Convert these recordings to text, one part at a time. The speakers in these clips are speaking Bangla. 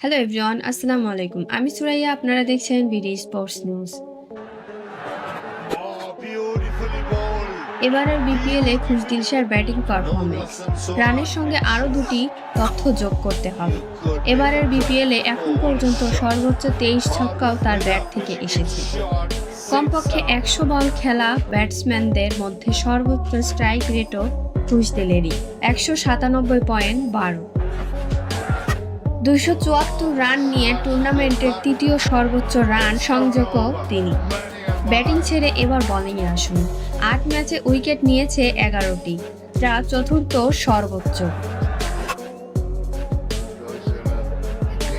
হ্যালো এভরিওয়ান, আসসালামু আলাইকুম। আমি সুরাইয়া, আপনারা দেখছেন বিডি স্পোর্টস নিউজ। এবারের বিপিএলে খুশদিল শাহর ব্যাটিং পারফরমেন্স, রানের সঙ্গে আরও দুটি তথ্য যোগ করতে হবে। এবারের বিপিএলে এখন পর্যন্ত সর্বোচ্চ 23 ছক্কাও তার ব্যাট থেকে এসেছে। কমপক্ষে 100 বল খেলা ব্যাটসম্যানদের মধ্যে সর্বোচ্চ স্ট্রাইক রেটও খুশদিলেরই, 197.12। 274 রান নিয়ে টুর্নামেন্টের তৃতীয় সর্বোচ্চ রান সংযোগও তিনি। ব্যাটিং ছেড়ে এবার বোলিংয়ে আসুন। 8 ম্যাচে উইকেট নিয়েছে 11টি, যা চতুর্থ সর্বোচ্চ।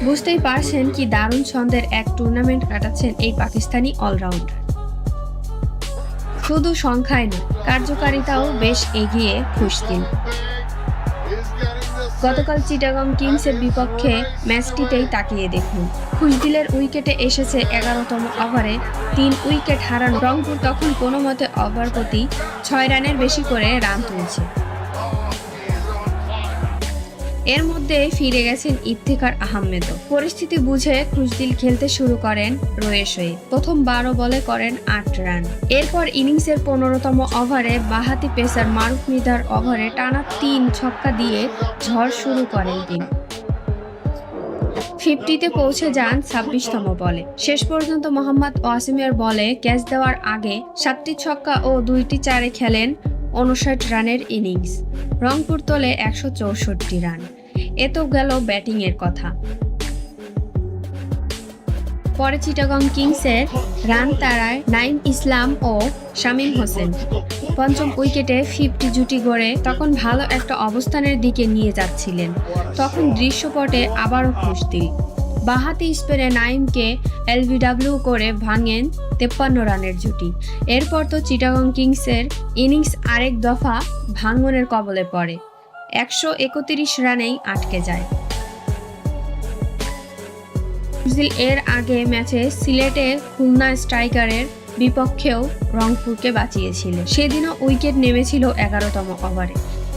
বুঝতেই পারছেন কি দারুণ ছন্দের এক টুর্নামেন্ট কাটাচ্ছেন এই পাকিস্তানি অলরাউন্ডার। শুধু সংখ্যায় নয়, কার্যকারিতাও বেশ এগিয়ে খুশদিল। গতকাল চিটাগং কিংসের বিপক্ষে ম্যাচটিতেই তাকিয়ে দেখুন। খুশদিলের উইকেটে এসেছে 11তম ওভারে 3 উইকেট হারানো রংপুর তখন কোনো মতে ওভার প্রতি 6 রানের বেশি করে রান তুলছে। এর মধ্যে ফিরে গেছেন ইফতেখার আহমেদও। পরিস্থিতি বুঝে খুশদিল খেলতে শুরু করেন রয়েস হয়ে। প্রথম 12 বলে করেন 8 রান। এরপর ইনিংসের 15তম ওভারে বাঁহাতি পেসার মারুফ মির্জার ওভারে টানা 3 ছক্কা দিয়ে ঝড় শুরু করেন তিনি। 50-তে পৌঁছে যান 26তম বলে। শেষ পর্যন্ত মোহাম্মদ ওয়াসিমের বলে ক্যাচ দেওয়ার আগে 7টি ছক্কা ও 2টি চারে খেলেন 59 রানের ইনিংস। রংপুর তোলে 164 রান। এ তো গেল ব্যাটিংয়ের কথা। পরে চিটাগং কিংসের রান তাড়ায় নাইম ইসলাম ও শামীম হোসেন। পঞ্চম উইকেটে 50 জুটি গড়ে তখন ভালো একটা অবস্থানের দিকে নিয়ে যাচ্ছিলেন। তখন দৃশ্যপটে আবারও খুশদিল বাঁহাতি স্পিনে নাইমকে এলবিডব্লিউ করে ভাঙেন 53 রানের জুটি। এরপর তো চিটাগং কিংসের ইনিংস আরেক দফা ভাঙনের কবলে পড়ে, 131 রানেই আটকে যায়। খুশদিল এর আগে ম্যাচে সিলেটে খুলনা স্ট্রাইকারের বিপক্ষেও রংপুরকে বাঁচিয়েছিলেন। সেদিনও উইকেট নেমেছিল 11তম ওভারে।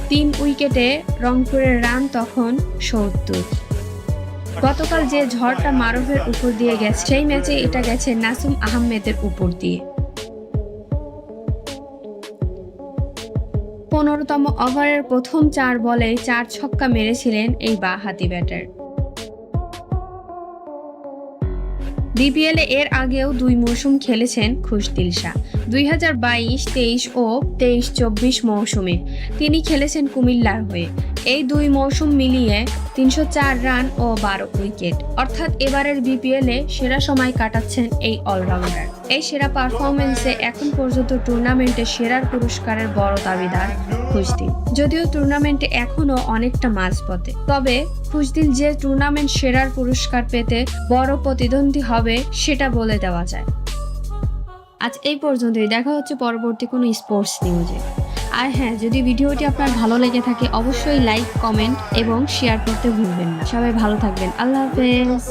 3 উইকেটে রংপুরের রান তখন 70। গতকাল যে ঝড়টা মারুফের উপর দিয়ে গেছে, সেই ম্যাচে এটা গেছে নাসুম আহমেদের উপর দিয়ে। 15তম ওভারের প্রথম 4 বলে 4 ছক্কা মেরেছিলেন এই বাঁহাতি ব্যাটার। বিপিএলে এর আগেও 2 মৌসুম খেলেছেন খুশদিল শাহ। 2022-23 ও 23-24 মৌসুমে তিনি খেলেছেন কুমিল্লার হয়ে। এই 2 মৌসুম মিলিয়ে 304 রান ও 12 উইকেট, অর্থাৎ এবারের বিপিএলে সেরা সময় কাটাচ্ছেন এই অলরাউন্ডার। এই সেরা পারফরমেন্সে এখন পর্যন্ত টুর্নামেন্টে সেরার পুরস্কারের বড় দাবিদার খুশদিল। যদিও টুর্নামেন্টে এখনও অনেকটা মাঝপথে, তবে খুশদিল যে টুর্নামেন্ট সেরার পুরস্কার পেতে বড় প্রতিদ্বন্দ্বী হবে সেটা বলে দেওয়া যায়। আজ এই পর্যন্তই, দেখা হচ্ছে পরবর্তী কোনো স্পোর্টস নিউজে। আর হ্যাঁ, যদি ভিডিওটি আপনার ভালো লেগে থাকে অবশ্যই লাইক, কমেন্ট এবং শেয়ার করতে ভুলবেন না। সবাই ভালো থাকবেন। আল্লাহ হাফেজ।